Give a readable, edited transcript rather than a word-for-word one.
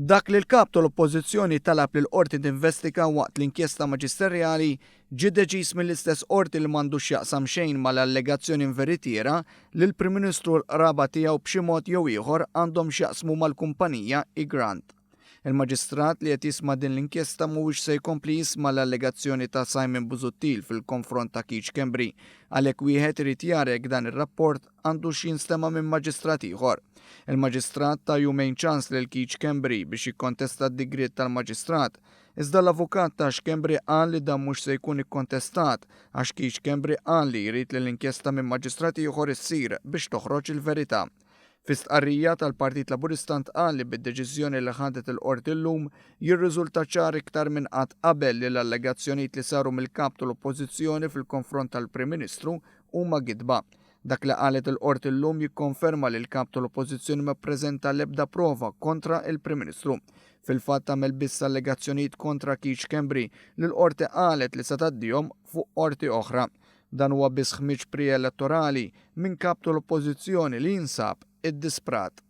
Dak li l-kap tal-oppożizzjoni talab li l-qorti tinvestiga waqt l-inkjesta maġisterjali ġie deċiż mill-istess qorti li m'għandux x'jaqsam xejn mal-allegazzjoni inveritiera li l-Prim Ministru l-qraba tiegħu b'xi mod jew ieħor għandhom x'jaqsmu mal-kumpanija Grant. Il-maġistrat li qed jisma' din l-inkjesta mhuwiex se jkompli jisma' l-allegazzjoni ta' Simon Busuttil fil-konfront ta' Keith Schembri għalhekk wieħed irid jara jekk dan ir-rapport għandux jinstema' minn maġistrat ieħor. Il-maġistrat ta' jumejn ċans lil Keith Schembri biex jikkontesta d-digriet tal-maġistrat, iżda l-avukat ta' Schembri qal li dan mhux se jkun ikkontestat għax Keith Schembri qal li jrid li l-inkjesta minn maġistrat ieħor issir biex toħroġ il-verità. Fi stqarrija tal-Partit Laburista ntqal li bid-deċiżjoni li ħadet il-qorti llum jirriżulta ċar iktar minn qatt qabel li l-allegazzjonijiet li saru mill-kap tal-Oppożizzjoni fil-konfront tal-Prim Ministru huma gidba. Dak li qalet il-qorti llum jikkonferma li l-kap tal-Oppożizzjoni ma ppreżenta l-ebda prova kontra il-Prim Ministru. Fil-fatt tagħmel biss allegazzjonijiet kontra Keith Schembri li l-qorti qalet li se tgħaddihom fuq qorti oħra. Dan huwa biss ħmiġ pre-elettorali minn kap tal-Oppożizzjoni li jinsab id-disprat.